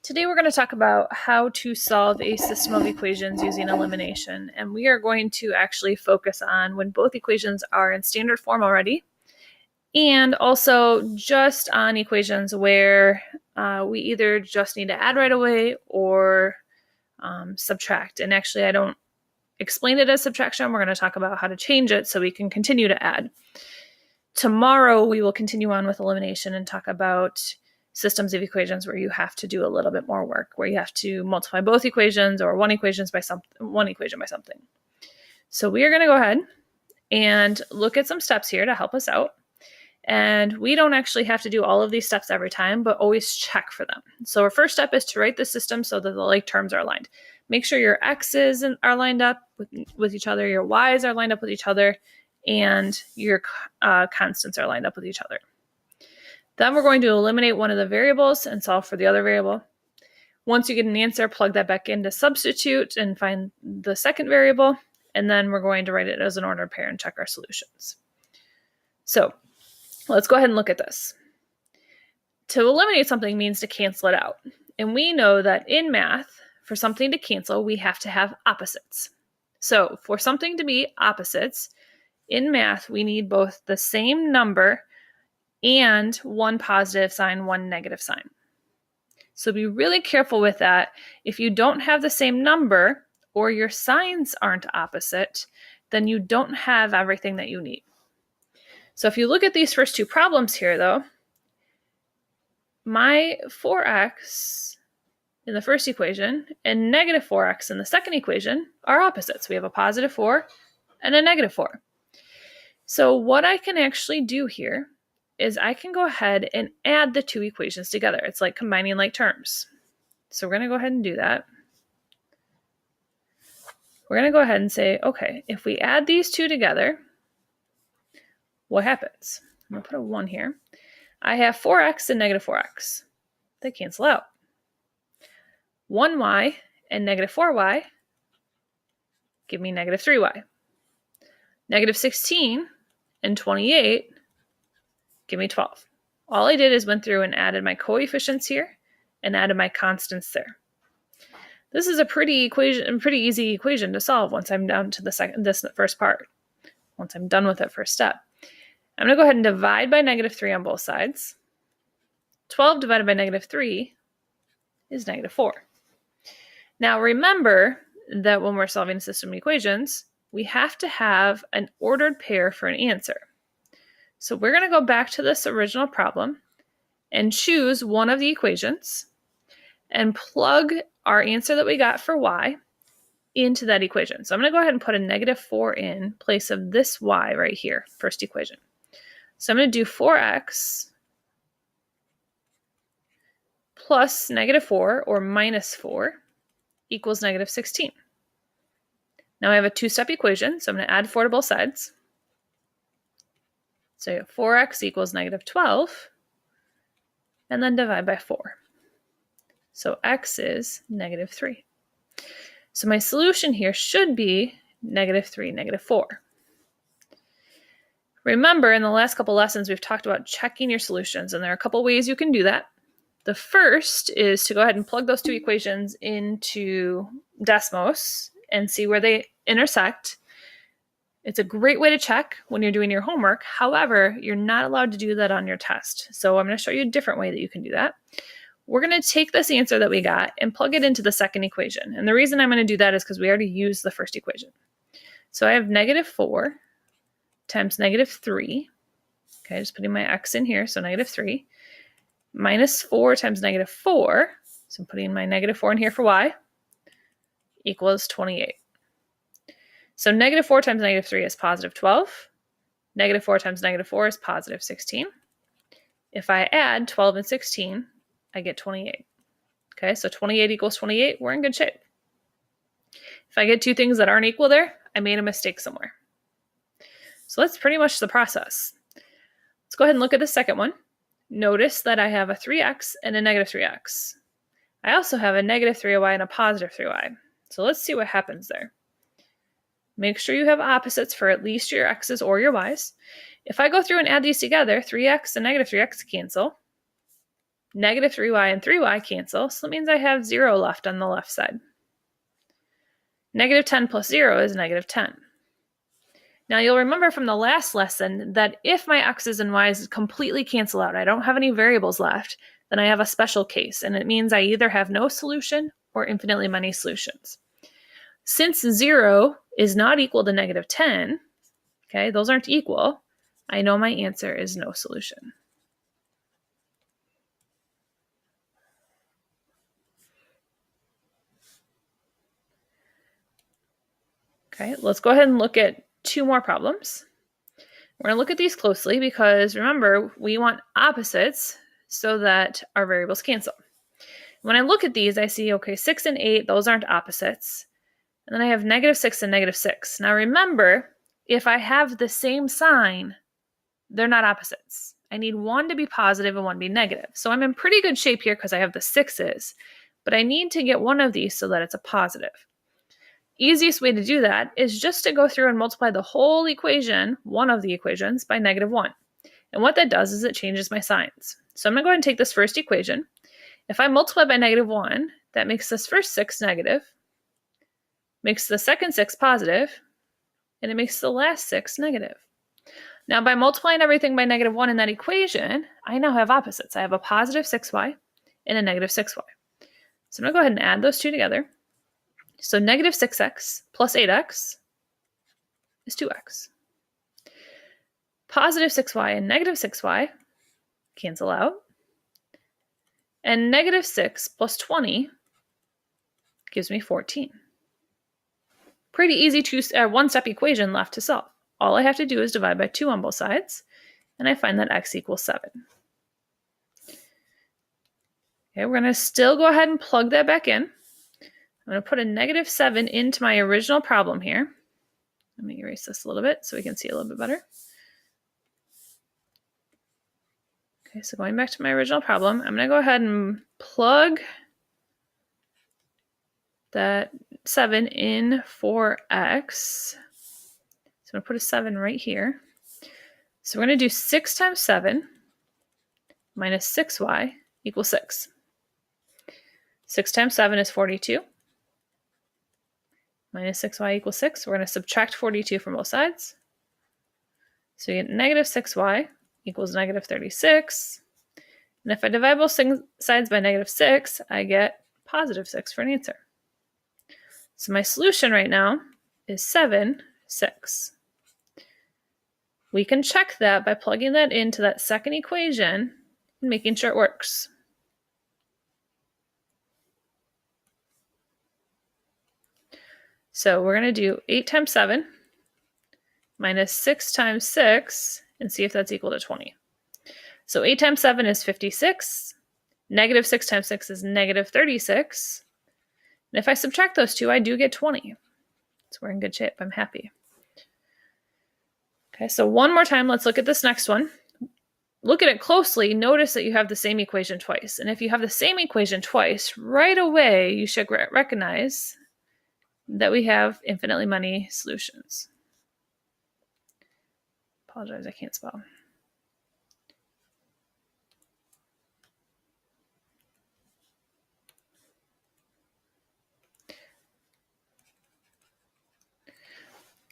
Today we're going to talk about how to solve a system of equations using elimination, and we are going to actually focus on when both equations are in standard form already, and also just on equations where we either just need to add right away or subtract. And actually I don't explain it as subtraction. We're going to talk about how to change it so we can continue to add. Tomorrow we will continue on with elimination and talk about systems of equations where you have to do a little bit more work, where you have to multiply both equations or one equation by something. So we are going to go ahead and look at some steps here to help us out. And we don't actually have to do all of these steps every time, but always check for them. So our first step is to write the system so that the like terms are aligned. Make sure your x's are lined up with each other, your y's are lined up with each other, and your constants are lined up with each other. Then we're going to eliminate one of the variables and solve for the other variable. Once you get an answer, plug that back in to substitute and find the second variable, and then we're going to write it as an ordered pair and check our solutions. So let's go ahead and look at this. To eliminate something means to cancel it out. And we know that in math, for something to cancel, we have to have opposites. So for something to be opposites, in math, we need both the same number and one positive sign, one negative sign. So be really careful with that. If you don't have the same number or your signs aren't opposite, then you don't have everything that you need. So if you look at these first two problems here, though, my 4x in the first equation and negative 4x in the second equation are opposites. We have a positive 4 and a negative 4. So what I can actually do here is I can go ahead and add the two equations together. It's like combining like terms. So we're going to go ahead and do that. We're going to go ahead and say, okay, if we add these two together, what happens? I'm going to put a 1 here. I have 4x and negative 4x. They cancel out. 1y and negative 4y give me negative 3y. Negative 16 and 28 give me 12. All I did is went through and added my coefficients here and added my constants there. This is a pretty easy equation to solve once I'm down to this first part. Once I'm done with that first step. I'm going to go ahead and divide by negative 3 on both sides. 12 divided by negative 3 is negative 4. Now remember that when we're solving system equations, we have to have an ordered pair for an answer. So we're going to go back to this original problem and choose one of the equations and plug our answer that we got for y into that equation. So I'm going to go ahead and put a negative 4 in place of this y right here, first equation. So I'm going to do 4x plus negative 4 or minus 4 equals negative 16. Now I have a two-step equation, so I'm going to add 4 to both sides. So you have 4x equals negative 12, and then divide by 4. So x is negative 3. So my solution here should be negative 3, negative 4. Remember, in the last couple lessons, we've talked about checking your solutions, and there are a couple ways you can do that. The first is to go ahead and plug those two equations into Desmos and see where they intersect. It's a great way to check when you're doing your homework. However, you're not allowed to do that on your test. So I'm going to show you a different way that you can do that. We're going to take this answer that we got and plug it into the second equation. And the reason I'm going to do that is because we already used the first equation. So I have negative 4 times negative 3. Okay, just putting my x in here, so negative 3. Minus 4 times negative 4. So I'm putting my negative 4 in here for y. Equals 28. So negative 4 times negative 3 is positive 12. Negative 4 times negative 4 is positive 16. If I add 12 and 16, I get 28. Okay, so 28 equals 28. We're in good shape. If I get two things that aren't equal there, I made a mistake somewhere. So that's pretty much the process. Let's go ahead and look at the second one. Notice that I have a 3x and a negative 3x. I also have a negative 3y and a positive 3y. So let's see what happens there. Make sure you have opposites for at least your x's or your y's. If I go through and add these together, 3x and negative 3x cancel. Negative 3y and 3y cancel, so that means I have 0 left on the left side. Negative 10 plus 0 is negative 10. Now you'll remember from the last lesson that if my x's and y's completely cancel out, I don't have any variables left, then I have a special case, and it means I either have no solution or infinitely many solutions. Since 0 is not equal to negative 10, okay, those aren't equal, I know my answer is no solution. Okay, let's go ahead and look at 2 more problems. We're going to look at these closely because remember, we want opposites so that our variables cancel. When I look at these, I see, okay, 6 and 8, those aren't opposites. And then I have negative 6 and negative 6. Now remember, if I have the same sign, they're not opposites. I need one to be positive and one to be negative. So I'm in pretty good shape here because I have the 6's, but I need to get one of these so that it's a positive. Easiest way to do that is just to go through and multiply the whole equation, one of the equations, by negative 1. And what that does is it changes my signs. So I'm going to go ahead and take this first equation. If I multiply by negative 1, that makes this first 6 negative, makes the second 6 positive, and it makes the last 6 negative. Now, by multiplying everything by negative 1 in that equation, I now have opposites. I have a positive 6y and a negative 6y. So I'm going to go ahead and add those two together. So negative 6x plus 8x is 2x. Positive 6y and negative 6y cancel out. And negative 6 plus 20 gives me 14. Pretty easy one-step equation left to solve. All I have to do is divide by 2 on both sides, and I find that x equals 7. Okay, we're going to still go ahead and plug that back in. I'm going to put a negative 7 into my original problem here. Let me erase this a little bit so we can see a little bit better. Okay, so going back to my original problem, I'm going to go ahead and plug that 7 in for x. So I'm going to put a 7 right here. So we're going to do 6 times 7 minus 6y equals 6. 6 times 7 is 42. Minus 6y equals 6. We're going to subtract 42 from both sides. So you get negative 6y equals negative 36. And if I divide both sides by negative 6, I get positive 6 for an answer. So my solution right now is 7, 6. We can check that by plugging that into that second equation and making sure it works. So we're going to do 8 times 7 minus 6 times 6 and see if that's equal to 20. So 8 times 7 is 56. Negative 6 times 6 is negative 36. And if I subtract those two, I do get 20. So we're in good shape. I'm happy. Okay, so one more time, let's look at this next one. Look at it closely. Notice that you have the same equation twice. And if you have the same equation twice, right away you should recognize that we have infinitely many solutions. Apologize, I can't spell.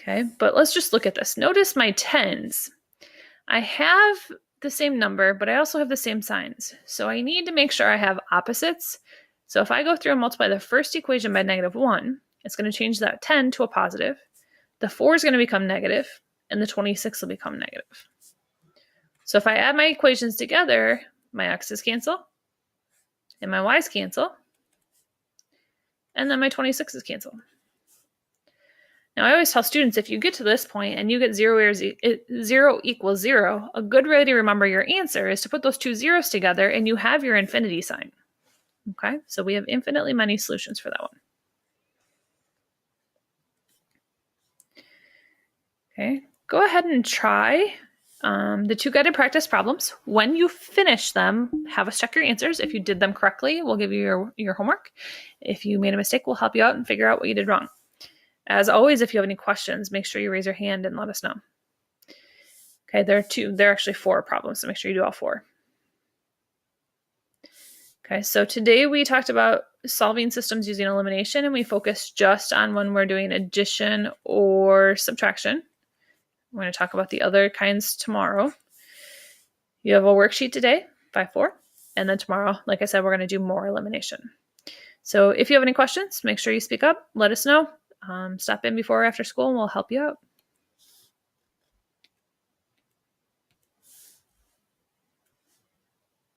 Okay, but let's just look at this. Notice my tens. I have the same number, but I also have the same signs. So I need to make sure I have opposites. So if I go through and multiply the first equation by negative 1, it's going to change that 10 to a positive. The 4 is going to become negative, and the 26 will become negative. So if I add my equations together, my x's cancel, and my y's cancel, and then my 26's cancel. Now, I always tell students, if you get to this point and you get 0 equals 0, a good way to remember your answer is to put those two zeros together and you have your infinity sign. Okay, so we have infinitely many solutions for that one. Okay, go ahead and try the 2 guided practice problems. When you finish them, have us check your answers. If you did them correctly, we'll give you your homework. If you made a mistake, we'll help you out and figure out what you did wrong. As always, if you have any questions, make sure you raise your hand and let us know. Okay, there are actually 4 problems, so make sure you do all 4. Okay, so today we talked about solving systems using elimination, and we focused just on when we're doing addition or subtraction. We're going to talk about the other kinds tomorrow. You have a worksheet today, 5-4, and then tomorrow, like I said, we're going to do more elimination. So if you have any questions, make sure you speak up, let us know. Stop in before or after school and we'll help you out.